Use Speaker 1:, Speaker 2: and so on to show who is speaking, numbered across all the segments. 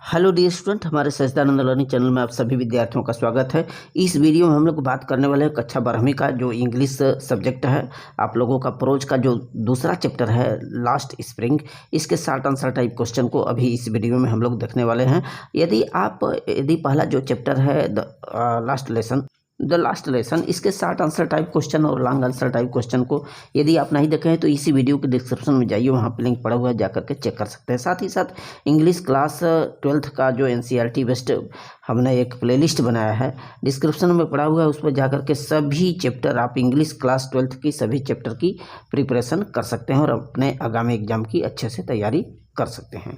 Speaker 1: Hello dear student, हमारे सच्चिदानंद learning channel में आप सभी विद्यार्थियों का स्वागत है। इस वीडियो में हम लोग बात करने वाले हैं कक्षा 12वीं का जो इंग्लिश सब्जेक्ट है। आप लोगों का प्रोज का जो दूसरा चैप्टर है लास्ट स्प्रिंग, इसके शॉर्ट आंसर टाइप क्वेश्चन को अभी इस वीडियो में हम लोग देखने वाले हैं। यदि पहला जो चैप्टर है द लास्ट लेसन, इसके शॉर्ट आंसर टाइप क्वेश्चन और लॉन्ग आंसर टाइप क्वेश्चन को यदि आप नहीं देखे हैं तो इसी वीडियो के डिस्क्रिप्शन में जाइए, वहाँ पे लिंक पड़ा हुआ है, जाकर के चेक कर सकते हैं। साथ ही साथ इंग्लिश क्लास 12th का जो NCERT बेस्ड हमने एक प्लेलिस्ट बनाया है, डिस्क्रिप्शन में पड़ा हुआ है, उस पर जाकर के सभी चैप्टर आप इंग्लिश क्लास 12th की सभी चैप्टर की प्रिपरेशन कर सकते हैं और अपने आगामी एग्जाम की अच्छे से तैयारी कर सकते हैं।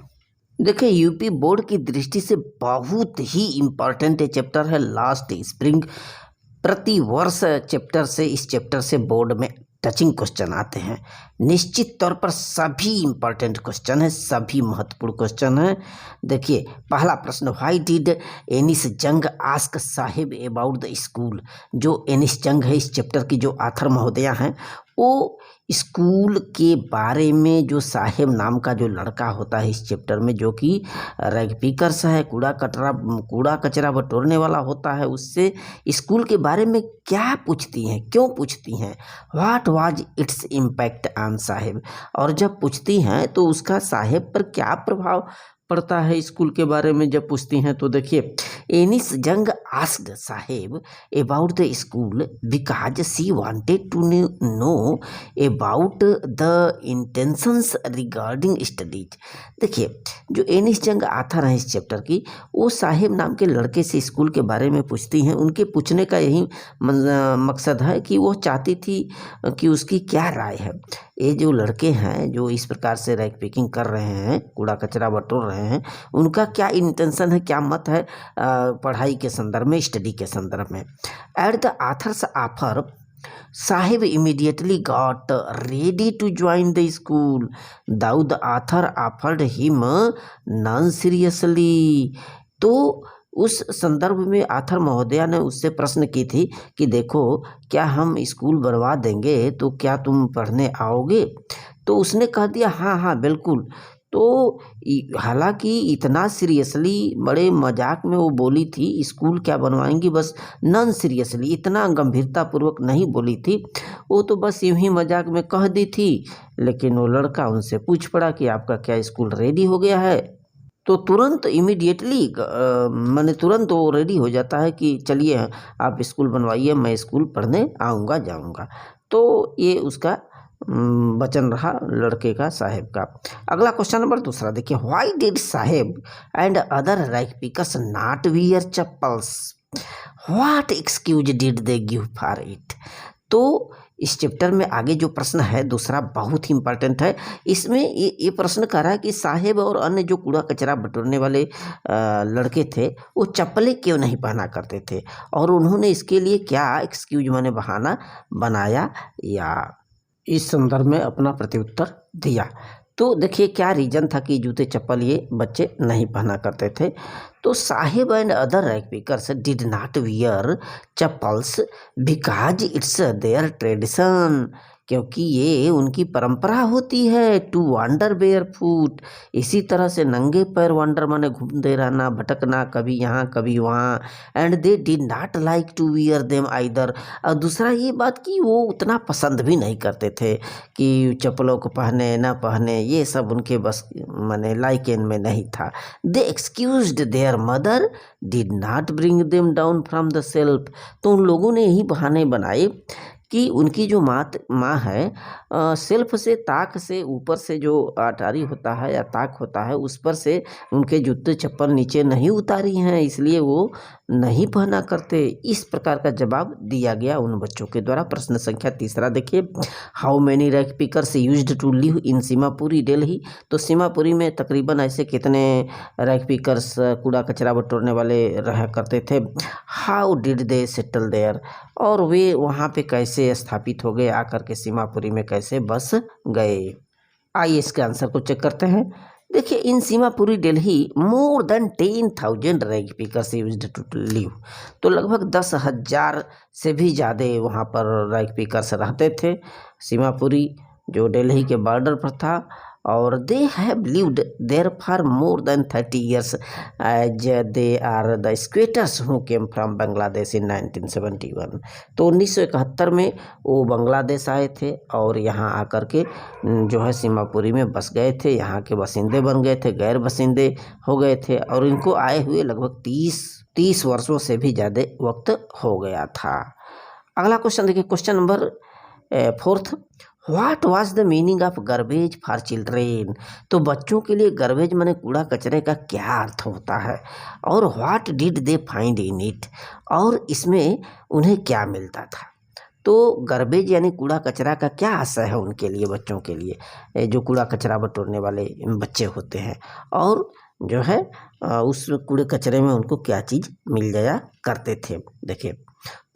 Speaker 1: देखिए, यूपी बोर्ड की दृष्टि से बहुत ही इम्पॉर्टेंट चैप्टर है लास्ट स्प्रिंग। प्रति वर्ष इस चैप्टर से बोर्ड में टचिंग क्वेश्चन आते हैं। निश्चित तौर पर सभी इम्पॉर्टेंट क्वेश्चन है, सभी महत्वपूर्ण क्वेश्चन है। देखिए, पहला प्रश्न, व्हाई डिड एनिस जंग ask Sahib about the school. जो एनिस जंग है, इस चैप्टर की जो ऑथर महोदया हैं, वो स्कूल के बारे में जो साहेब नाम का जो लड़का होता है इस चैप्टर में, जो कि रैग पिकर्स है, कूड़ा कचरा बटोरने वाला होता है, उससे स्कूल के बारे में क्या पूछती हैं, क्यों पूछती हैं, what was its impact on Saheb. और जब पूछती हैं तो उसका साहेब पर क्या प्रभाव पड़ता है स्कूल के बारे में जब पूछती हैं। तो देखिए, Anees Jung asked Saheb about the school because she wanted to know about the intentions regarding studies. देखिए, जो एनिस जंग आथर है इस चैप्टर की, वो साहेब नाम के लड़के से स्कूल के बारे में पूछती हैं। उनके पूछने का यही मकसद है कि वो चाहती थी कि उसकी क्या राय है। ये जो लड़के हैं जो इस प्रकार से रैग पिकिंग कर रहे हैं, कूड़ा कचरा बटोर रहे हैं, उनका क्या इंटेंशन है, क्या मत है पढ़ाई के संदर्भ में, स्टडी के संदर्भ में। At the author's offer Sahib immediately got ready to join the school though the author offered him non seriously. तो उस संदर्भ में आथर महोदया ने उससे प्रश्न की थी कि देखो, क्या हम स्कूल बनवा देंगे तो क्या तुम पढ़ने आओगे। तो उसने कह दिया हाँ हाँ बिल्कुल। तो हालांकि इतना सीरियसली, बड़े मजाक में वो बोली थी स्कूल क्या बनवाएंगी, बस नॉन सीरियसली, इतना गंभीरता पूर्वक नहीं बोली थी। वो तो बस यूं ही मजाक में कह दी थी। लेकिन वो लड़का उनसे पूछ पड़ा कि आपका क्या स्कूल रेडी हो गया है। तो तुरंत इमीडिएटली मैंने तुरंत वो रेडी हो जाता है कि चलिए आप स्कूल बनवाइए, मैं स्कूल पढ़ने आऊँगा जाऊँगा। तो ये उसका वचन रहा लड़के का साहेब का। अगला क्वेश्चन नंबर दूसरा देखिए, why did Saheb and other rag pickers not wear chappals, what excuse did they give for it. तो इस चैप्टर में आगे जो प्रश्न है दूसरा बहुत ही इंपॉर्टेंट है। इसमें ये प्रश्न कर रहा है कि साहेब और अन्य जो कूड़ा कचरा बटोरने वाले लड़के थे, वो चप्पलें क्यों नहीं पहना करते थे, और उन्होंने इसके लिए क्या एक्सक्यूज माने बहाना बनाया या इस संदर्भ में अपना प्रत्युत्तर दिया। तो देखिए, क्या रीजन था कि जूते चप्पल ये बच्चे नहीं पहना करते थे। तो Sahib and other rag pickers did not wear chappals because it's their tradition, क्योंकि ये उनकी परंपरा होती है। टू वांडर बेयर फूट, इसी तरह से नंगे पैर वांडर माने घूमते रहना, भटकना, कभी यहाँ कभी वहाँ। And they did not like to wear them either, और दूसरा ये बात कि वो उतना पसंद भी नहीं करते थे कि चप्पलों को पहने ना पहने, ये सब उनके बस माने लाइकेन में नहीं था। They excused their mother did not bring them down from the self. तो उन लोगों ने यही बहाने बनाए कि उनकी जो माँ है, सेल्फ से, ताक से, ऊपर से जो अटारी होता है या ताक होता है, उस पर से उनके जूते चप्पल नीचे नहीं उतारी हैं, इसलिए वो नहीं पहना करते। इस प्रकार का जवाब दिया गया उन बच्चों के द्वारा। प्रश्न संख्या तीसरा देखिए, how many rag pickers used to live in Seemapuri Delhi. तो सीमापुरी में तकरीबन ऐसे कितने रैग पिकर्स, कूड़ा कचरा बटोरने वाले रहा करते थे। How did they settle there, और वे वहाँ पे कैसे स्थापित हो गए, आकर के सीमापुरी में कैसे बस गए। आइए इसके आंसर को चेक करते हैं। देखिए, in Seemapuri Delhi more than 10,000 rag pickers used to live. तो लगभग 10,000 से भी ज़्यादा वहाँ पर रैग पिकर्स रहते थे। सीमापुरी जो दिल्ली के बॉर्डर पर था, और they have lived there for more than 30 years as they are the squatters who came from Bangladesh in 1971। तो 1971 में वो बांग्लादेश आए थे और यहाँ आकर के जो है सीमापुरी में बस गए थे, यहाँ के बासिंदे बन गए थे, गैर बासिंदे हो गए थे और इनको आए हुए लगभग 30 वर्षों से भी ज़्यादा वक्त हो गया था। अगला क्वेश्चन देखिए, question number 4th, what was the meaning of garbage for children. तो बच्चों के लिए गार्बेज माने कूड़ा कचरे का क्या अर्थ होता है और what did they find in it, और इसमें उन्हें क्या मिलता था। तो गार्बेज यानी कूड़ा कचरा का क्या आशय है उनके लिए, बच्चों के लिए जो कूड़ा कचरा बटोरने वाले बच्चे होते हैं, और जो है उस कूड़े कचरे में उनको क्या चीज़ मिल जाया करते थे। देखिए,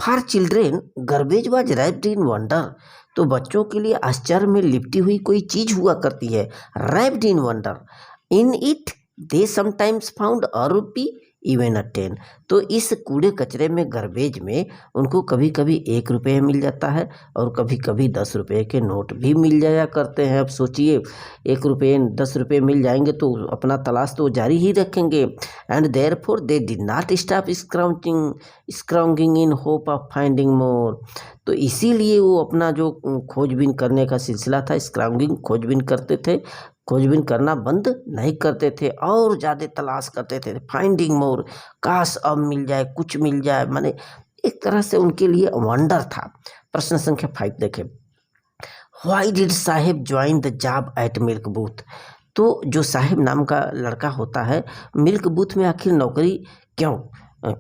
Speaker 1: for children garbage was wrapped in wonder. तो बच्चों के लिए आश्चर्य में लिपटी हुई कोई चीज हुआ करती है, wrapped in wonder. In it they sometimes found a rupee even a 10। तो इस कूड़े कचरे में गार्बेज में उनको कभी कभी 1 रुपये मिल जाता है और कभी कभी 10 रुपये के नोट भी मिल जाया करते हैं। अब सोचिए 1 रुपये 10 रुपये मिल जाएंगे तो अपना तलाश तो जारी ही रखेंगे। And therefore they did not stop scrounging in hope of finding more. तो इसीलिए वो अपना जो खोजबीन करने का सिलसिला था, स्क्राउंगिंग खोजबीन करते थे, खोजबीन करना बंद नहीं करते थे और ज़्यादा तलाश करते थे। फाइंडिंग मोर, काश अब मिल जाए, कुछ मिल जाए, माने एक तरह से उनके लिए वंडर था। प्रश्न संख्या 5 देखें, why did Saheb join the job at milk booth. तो जो साहेब नाम का लड़का होता है, मिल्क बूथ में आखिर नौकरी क्यों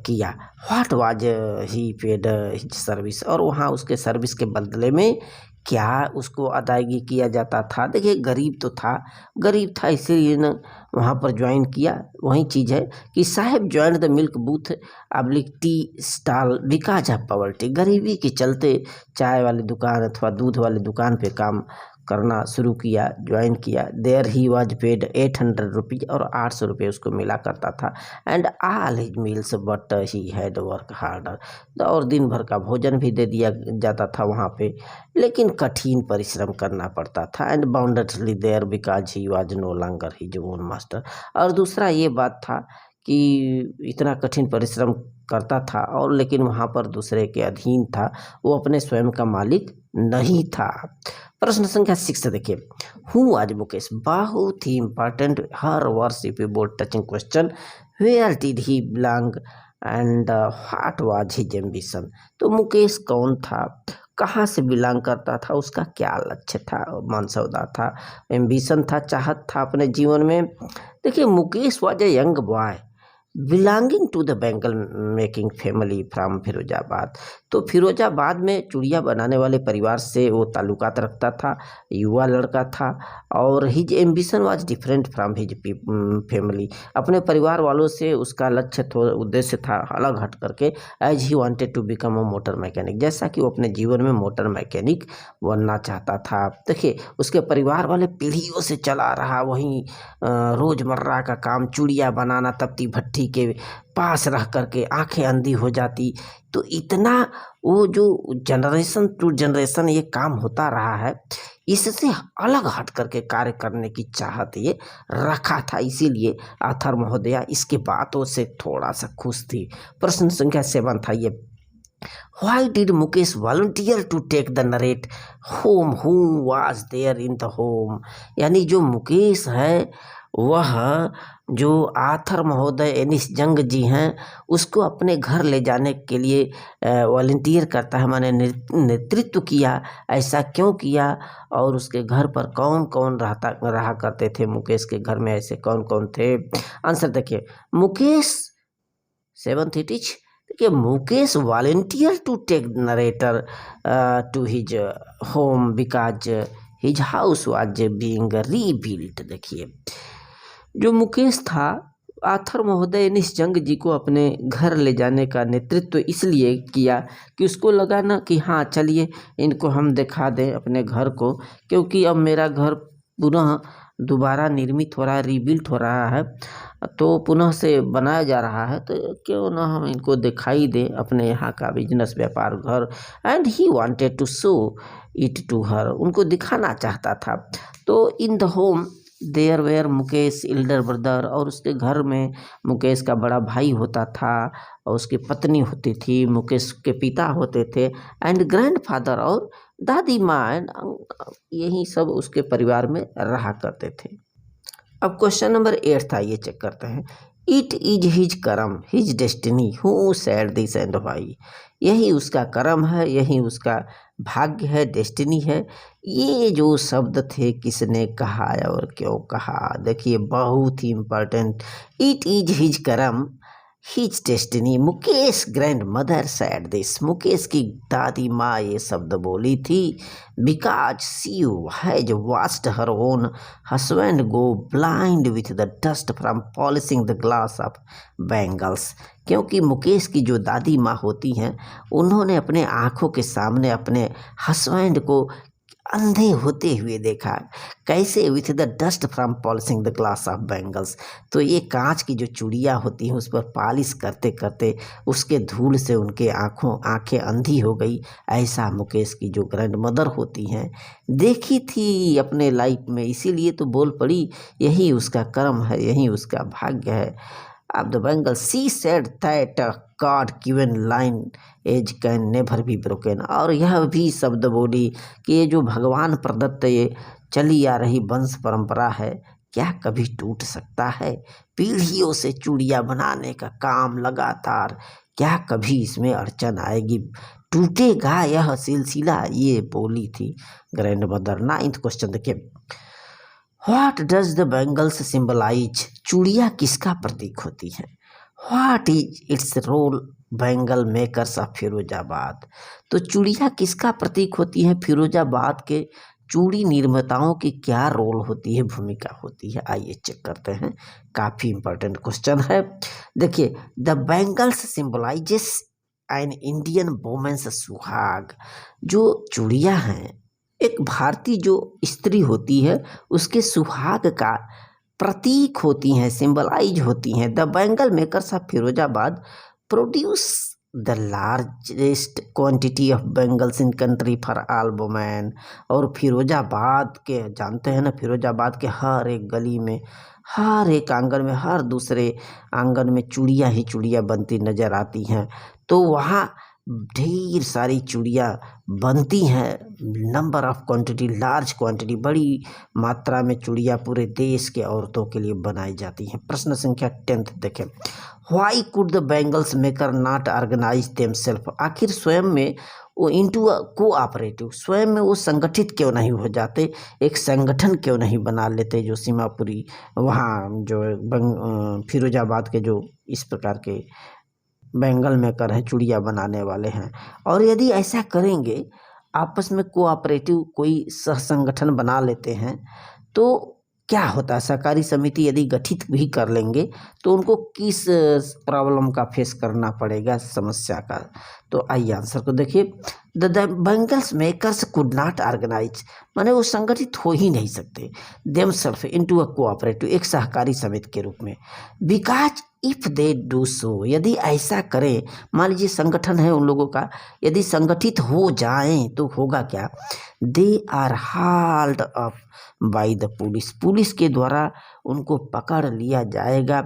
Speaker 1: किया। What was he paid his service, और वहाँ उसके सर्विस के बदले में क्या उसको अदायगी किया जाता था। देखिए गरीब था इसीलिए न वहाँ पर ज्वाइन किया। वही चीज़ है कि Saheb join the milk booth अब्लिक tea stall because of poverty. गरीबी के चलते चाय वाली दुकान अथवा दूध वाली दुकान पे काम करना शुरू किया, ज्वाइन किया। There he was paid 800 rupees, और 800 रुपये उसको मिला करता था। And all his meals but he had work harder. और दिन भर का भोजन भी दे दिया जाता था वहाँ पे, लेकिन कठिन परिश्रम करना पड़ता था। And boundedly there because he was no longer his own master. और दूसरा ये बात था कि इतना कठिन परिश्रम करता था और लेकिन वहाँ पर दूसरे के अधीन था, वो अपने स्वयं का मालिक नहीं था। प्रश्न संख्या 6 देखिए, हु आज मुकेश। बहुत ही इंपॉर्टेंट, हर वर्ष board touching question, where did he belong and what was his ambition. तो मुकेश कौन था, कहाँ से बिलोंग करता था, उसका क्या लक्ष्य था, मनसौदा था, एम्बिशन था, चाहत था अपने जीवन में। देखिए, Mukesh was a young boy belonging to the bangle making family from Firozabad. तो फिरोजाबाद में चूड़ियाँ बनाने वाले परिवार से वो ताल्लुकात रखता था, युवा लड़का था। और his ambition was different from his family. अपने परिवार वालों से उसका लक्ष्य उद्देश्य था अलग हट करके। As he wanted to become a motor mechanic, जैसा कि वो अपने जीवन में मोटर मैकेनिक बनना चाहता था। देखिए, उसके परिवार वाले पीढ़ियों से चला रहा वहीं रोज़मर्रा का काम चूड़ियाँ बनाना, तपती भट्टी के पास रह करके आंखें अंधी हो जाती। तो इतना वो जो जनरेशन टू जनरेशन ये काम होता रहा है, इससे अलग हट करके कार्य करने की चाहत ये रखा था। इसीलिए आथर महोदया इसके बातों से थोड़ा सा खुश थी। प्रश्न संख्या 7 था ये, Why did Mukesh volunteer to take the narrate home? Who was there in the home? यानी जो मुकेश है वह जो आथर महोदय एनिस जंग जी हैं उसको अपने घर ले जाने के लिए वॉलंटियर करता है, माने नेतृत्व किया। ऐसा क्यों किया और उसके घर पर कौन कौन रहा करते थे, मुकेश के घर में ऐसे कौन कौन थे। आंसर देखिए, मुकेश 7th इट इज। देखिए, Mukesh volunteer to take narrator to his home because his house was being rebuilt. देखिए, जो मुकेश था आथर महोदय ने इस जंग जी को अपने घर ले जाने का नेतृत्व इसलिए किया कि उसको लगा ना कि हाँ चलिए इनको हम दिखा दें अपने घर को, क्योंकि अब मेरा घर पुनः दोबारा निर्मित हो रहा है, रीबिल्ट हो रहा है, तो पुनः से बनाया जा रहा है, तो क्यों ना हम इनको दिखाई दें अपने यहाँ का बिजनेस व्यापार घर। And he wanted to show it to her, उनको दिखाना चाहता था। तो in the home there were Mukesh elder brother, और उसके घर में मुकेश का बड़ा भाई होता था और उसकी पत्नी होती थी, मुकेश के पिता होते थे, एंड ग्रैंडफादर और दादी माँ एंड यही सब उसके परिवार में रहा करते थे। अब क्वेश्चन नंबर 8 था, ये चेक करते हैं। इट इज हिज कर्म his destiny who said this and why. यही उसका कर्म है, यही उसका भाग्य है, डेस्टिनी है। ये जो शब्द थे किसने कहा और क्यों कहा, देखिए बहुत ही इम्पोर्टेंट। इट इज हिज कर्म his destiny, Mukesh grand mother said this, Mukesh की दादी माँ ये शब्द बोली थी। Because she has watched her own husband go blind with the dust from polishing the glass of bangles, क्योंकि मुकेश की जो दादी माँ होती हैं उन्होंने अपने आँखों के सामने अपने हस्बैंड को अंधे होते हुए देखा। कैसे? With the dust from polishing the glass of bangles, तो ये कांच की जो चूड़ियाँ होती हैं उस पर पॉलिश करते करते उसके धूल से उनके आंखें अंधी हो गई। ऐसा मुकेश की जो ग्रैंड मदर होती हैं देखी थी अपने लाइफ में, इसीलिए तो बोल पड़ी यही उसका कर्म है, यही उसका भाग्य है। अब the bangle she said that god given line as can never be broken, और यह भी शब्द बोली कि ये जो भगवान प्रदत्त ये चली आ रही वंश परंपरा है क्या कभी टूट सकता है? पीढ़ियों से चूड़ियाँ बनाने का काम लगातार, क्या कभी इसमें अड़चन आएगी? टूटेगा यह सिलसिला, ये बोली थी ग्रैंड मदर। 9th क्वेश्चन देखिए, what does the bangles symbolise, चूड़ियाँ किसका प्रतीक होती हैं? What is its role bangle makers of Firozabad, तो चूड़ियाँ किसका प्रतीक होती हैं? फिरोजाबाद के चूड़ी निर्माताओं की क्या रोल होती है, भूमिका होती है? आइए चेक करते हैं, काफ़ी इंपॉर्टेंट क्वेश्चन है। देखिए, the bangles symbolises an Indian women's suhag, जो चूड़ियाँ हैं एक भारतीय जो स्त्री होती है उसके सुहाग का प्रतीक होती हैं, सिंबलाइज होती हैं। The bangle makers of Firozabad produce the largest quantity of bangles in country for all women, और फिरोजाबाद के जानते हैं ना, फिरोजाबाद के हर एक गली में, हर एक आंगन में, हर दूसरे आंगन में चूड़ियाँ ही चूड़ियाँ बनती नज़र आती हैं। तो वहाँ ढेर सारी चूड़ियाँ बनती हैं, number of quantity, large quantity, बड़ी मात्रा में चूड़ियाँ पूरे देश के औरतों के लिए बनाई जाती हैं। प्रश्न संख्या 10 देखें, why could the bangles maker not organise themselves, आखिर स्वयं में वो इंटू अ कोऑपरेटिव, स्वयं में वो संगठित क्यों नहीं हो जाते, एक संगठन क्यों नहीं बना लेते, जो सीमापुरी वहाँ जो फिरोजाबाद के जो इस प्रकार के बैंगल मेकर है, चूड़ियाँ बनाने वाले हैं। और यदि ऐसा करेंगे, आपस में कोऑपरेटिव कोई सह संगठन बना लेते हैं तो क्या होता है, सहकारी समिति यदि गठित भी कर लेंगे तो उनको किस प्रॉब्लम का फेस करना पड़ेगा, समस्या का? तो आइए आंसर को देखिए, the bangles makers could not organise, माने वो संगठित हो ही नहीं सकते, देमसेल्फ इनटू अ कोऑपरेटिव, एक सहकारी समिति के रूप में। Because if they do so, यदि ऐसा करें, मान लीजिए संगठन है उन लोगों का, यदि संगठित हो जाएं तो होगा क्या, they are hauled up by the police, police के द्वारा उनको पकड़ लिया जाएगा,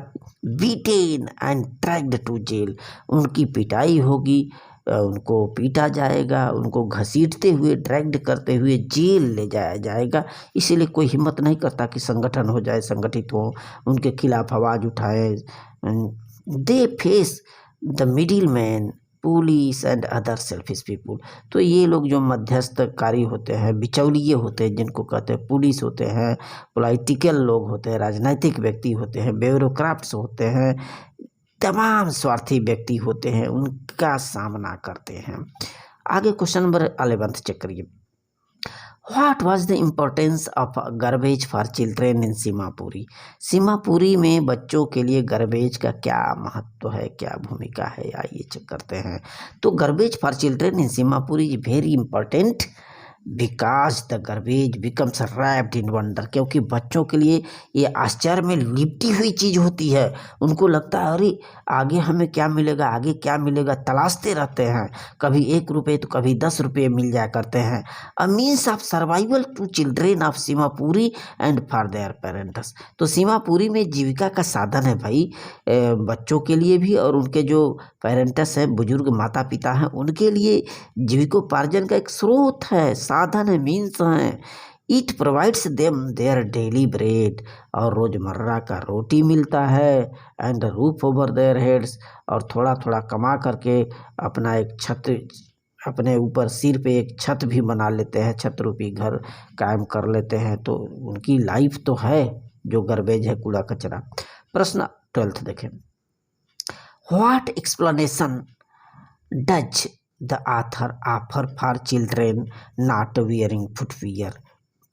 Speaker 1: beaten and dragged to jail, उनकी पिटाई होगी, उनको पीटा जाएगा, उनको घसीटते हुए, ड्रैग्ड करते हुए जेल ले जाया जाएगा। इसीलिए कोई हिम्मत नहीं करता कि संगठन हो जाए, संगठित हो, उनके खिलाफ आवाज़ उठाए। They face the middle man police and other selfish people, तो ये लोग जो मध्यस्थकारी होते हैं, बिचौलिए होते हैं, जिनको कहते हैं पुलिस होते हैं, पॉलिटिकल लोग होते हैं, राजनीतिक व्यक्ति होते हैं, ब्यूरोक्रेट्स होते हैं, तमाम स्वार्थी व्यक्ति होते हैं, उनका सामना करते हैं। आगे क्वेश्चन नंबर 11 चेक करिए, what was the importance of garbage for children in Seemapuri, Seemapuri में बच्चों के लिए गार्बेज का क्या महत्व है, क्या भूमिका है? आइए चेक करते हैं। तो garbage for children in Seemapuri is very important because the garbage becomes wrapped in wonder, क्योंकि बच्चों के लिए ये आश्चर्य में लिपटी हुई चीज़ होती है। उनको लगता है अरे आगे हमें क्या मिलेगा, आगे क्या मिलेगा, तलाशते रहते हैं। कभी 1 रुपये तो कभी 10 रुपये मिल जाया करते हैं। A means of survival to children of Seemapuri and for their parents. तो सीमापुरी में जीविका का साधन है भाई, बच्चों के लिए भी और उनके जो पेरेंट्स हैं, बुजुर्ग माता पिता हैं, उनके लिए जीविकोपार्जन का एक स्रोत है, साधन है, मीन्स है। It provides them their daily bread, और रोजमर्रा का रोटी मिलता है। And roof over their heads, और थोड़ा थोड़ा कमा करके अपना एक छत, अपने ऊपर सिर पे एक छत भी बना लेते हैं, छत रूपी घर कायम कर लेते हैं। तो उनकी लाइफ तो है जो गार्बेज है, कूड़ा कचरा। प्रश्न 12 देखें। What explanation does the author offer for children not wearing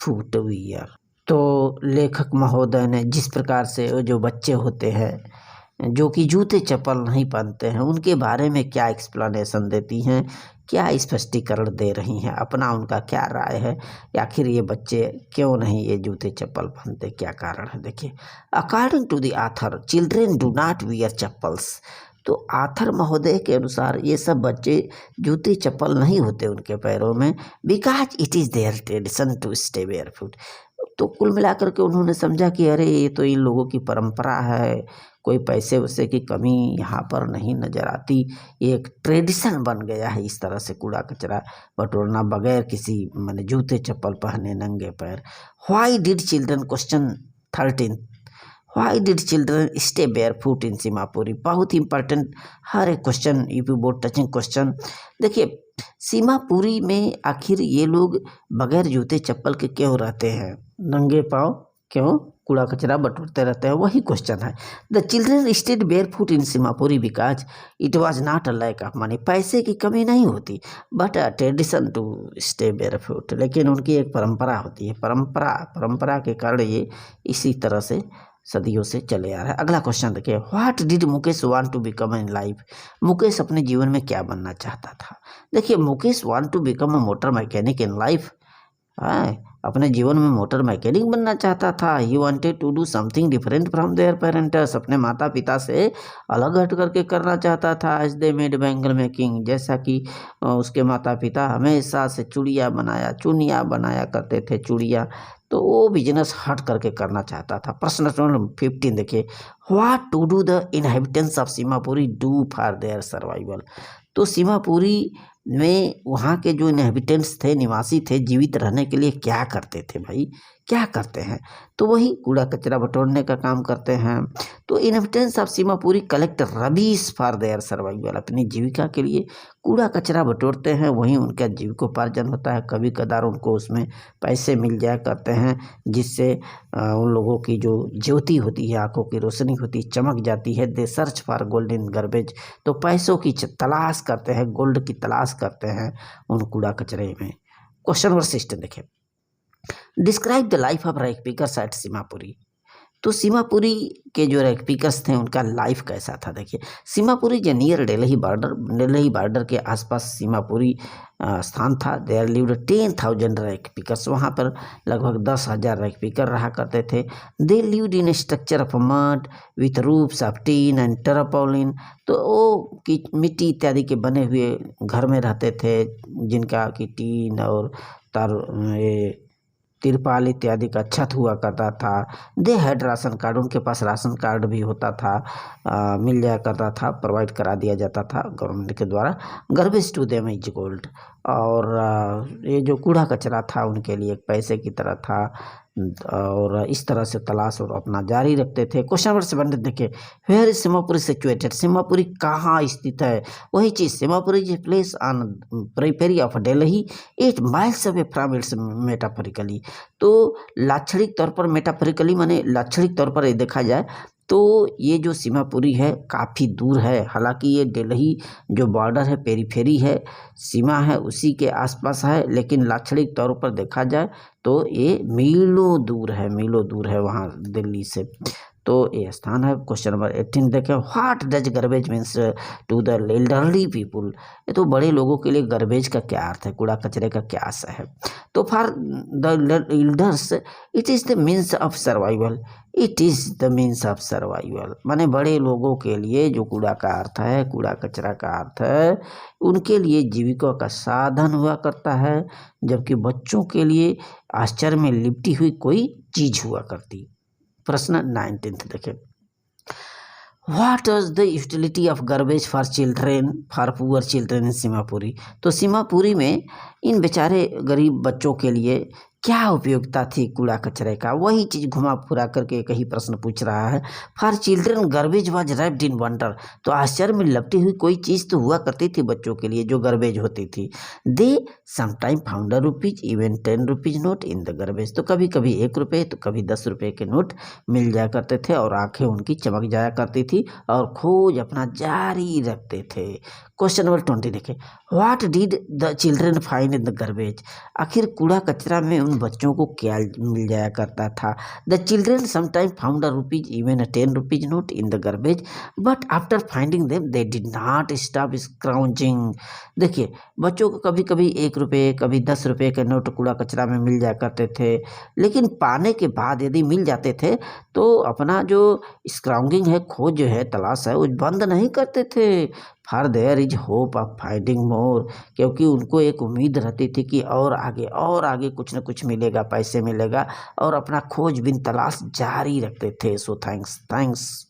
Speaker 1: footwear? तो लेखक महोदय ने जिस प्रकार से वो जो बच्चे होते हैं जो कि जूते चप्पल नहीं पहनते हैं, उनके बारे में क्या एक्सप्लेनेशन देती हैं, क्या स्पष्टीकरण दे रही हैं, अपना उनका क्या राय है, आखिर ये बच्चे क्यों नहीं ये जूते चप्पल पहनते, क्या कारण है। देखिए, according to the author children do not wear chappals. तो आथर महोदय के अनुसार ये सब बच्चे जूते चप्पल नहीं होते उनके पैरों में, because it is their tradition to stay barefoot. तो कुल मिलाकर के उन्होंने समझा कि अरे ये तो इन लोगों की परंपरा है, कोई पैसे वैसे की कमी यहाँ पर नहीं नज़र आती, ये एक ट्रेडिशन बन गया है इस तरह से कूड़ा कचरा बटोरना बगैर किसी माने जूते चप्पल पहने, नंगे पैर। Why did children, question 13, why did children stay barefoot in Seemapuri? बहुत ही इंपॉर्टेंट, हर एक question UP board touching question. देखिए, सीमापुरी में आखिर ये लोग बगैर जूते चप्पल के क्यों रहते हैं, नंगे पाँव क्यों कूड़ा कचरा बटोरते रहते हैं, वही क्वेश्चन है। The children stayed barefoot in Seemapuri because it was not a lack of money. पैसे की कमी नहीं होती, but a tradition to stay barefoot, लेकिन उनकी एक परंपरा होती है, परंपरा के कारण ये इसी तरह से सदियों से चले आ रहा है। अगला क्वेश्चन देखिए, what did Mukesh want to become in life? Mukesh अपने जीवन में क्या बनना चाहता था? देखिए, Mukesh want to become a motor mechanic in life. अपने जीवन में मोटर मैकेनिक बनना चाहता था। He wanted to do something different from their parents, अपने माता पिता से अलग हट करके करना चाहता था। As they made bangle making, जैसा कि उसके माता पिता हमेशा से चूड़ियाँ बनाया करते थे, चूड़ियाँ, तो वो बिजनेस हट करके करना चाहता था। प्रश्न 15 देखिए, what to do the inhabitants of Seemapuri do for their survival? तो सीमापुरी में वहाँ के जो इनहेबिटेंट्स थे, निवासी थे, जीवित रहने के लिए क्या करते थे भाई, क्या करते हैं? तो वही कूड़ा कचरा बटोरने का काम करते हैं। तो inhabitants of Seemapuri collect rubbish for their survival, अपनी जीविका के लिए कूड़ा कचरा बटोरते हैं, वहीं उनका जीविकोपार्जन होता है। कभी कदार उनको उसमें पैसे मिल जाया करते हैं, जिससे उन लोगों की जो ज्योति होती है, आंखों की रोशनी होती है, चमक जाती है। They search for gold in garbage, तो पैसों की तलाश करते हैं, गोल्ड की तलाश करते हैं उन कूड़ा कचरे में। क्वेश्चन नंबर 16 देखें, describe the life of ragpickers at Seemapuri. तो सीमापुरी के जो रैकपिकर्स थे उनका लाइफ कैसा था? देखिए, सीमापुरी जो नियर दिल्ली बॉर्डर के आसपास सीमापुरी स्थान था। देयर लिव्ड 10,000 रैकपिकर्स, वहाँ पर लगभग 10,000 रैकपिकर रहा करते थे। They lived in structure of mud with roofs of tin and tarpaulin, तो वो की मिट्टी इत्यादि के बने हुए घर में रहते थे, जिनका कि टीन और तिरपाल इत्यादि का छत हुआ करता था। दे हैड राशन कार्ड, उनके पास राशन कार्ड भी होता था, मिल जाया करता था, प्रोवाइड करा दिया जाता था गवर्नमेंट के द्वारा। Garbage to them is gold, और ये जो कूड़ा कचरा था उनके लिए एक पैसे की तरह था, और इस तरह से तलाश और अपना जारी रखते थे। क्वेश्चन नंबर 7 देखिए, where is Seemapuri situated? Seemapuri कहाँ स्थित है? वही चीज़, Seemapuri is place on periphery of Delhi 8 miles away from its metaphorically. तो लाक्षणिक तौर पर, मेटाफोरिकली माने लाक्षणिक तौर पर देखा जाए तो ये जो सीमापुरी है काफ़ी दूर है। हालांकि ये दिल्ली जो बॉर्डर है, पेरीफेरी है, सीमा है, उसी के आसपास है, लेकिन लाक्षणिक तौर पर देखा जाए तो ये मीलों दूर है वहाँ दिल्ली से। तो ये स्थान है। क्वेश्चन नंबर 18 देखें, what does garbage means to the elderly people. ये तो बड़े लोगों के लिए गार्बेज का क्या अर्थ है, कूड़ा कचरे का क्या अर्थ है। तो for the elders it is the means of survival, it is the means of survival. माने बड़े लोगों के लिए जो कूड़ा का अर्थ है, कूड़ा कचरा का अर्थ है, उनके लिए जीविका का साधन हुआ करता है, जबकि बच्चों के लिए आश्चर्य में लिपटी हुई कोई चीज हुआ करती। प्रश्न 19 देखें, what is the utility of garbage for children, for poor children in Seemapuri. तो सीमापुरी में इन बेचारे गरीब बच्चों के लिए क्या उपयोगिता थी कूड़ा कचरे का, वही चीज़ घुमा फुरा करके कहीं प्रश्न पूछ रहा है। For children garbage was wrapped in wonder, तो आश्चर्य में लपटी हुई कोई चीज़ तो हुआ करती थी बच्चों के लिए जो गार्बेज होती थी। They sometime found rupees even 10 rupees note in the garbage, तो कभी कभी 1 रुपये तो कभी 10 रुपये के नोट मिल जाया करते थे और आंखें उनकी चमक जाया करती थी और खोज अपना जारी रखते थे। क्वेश्चन नंबर 20 देखें, what did the children find in the garbage. आखिर कूड़ा कचरा में उन बच्चों को क्या मिल जाया करता था। The children sometime found a rupees even a 10 rupees note in the garbage, but after finding them they did not stop scrounging. देखिए, बच्चों को कभी कभी 1 रुपये कभी 10 रुपये के नोट कूड़ा कचरा में मिल जाया करते थे, लेकिन पाने के बाद यदि मिल जाते थे तो अपना जो स्क्राउचिंग है, खोज जो है, तलाश है, वो बंद नहीं करते थे। For there is hope of finding more, क्योंकि उनको एक उम्मीद रहती थी कि और आगे कुछ न कुछ मिलेगा, पैसे मिलेगा, और अपना खोजबीन तलाश जारी रखते थे। So thanks.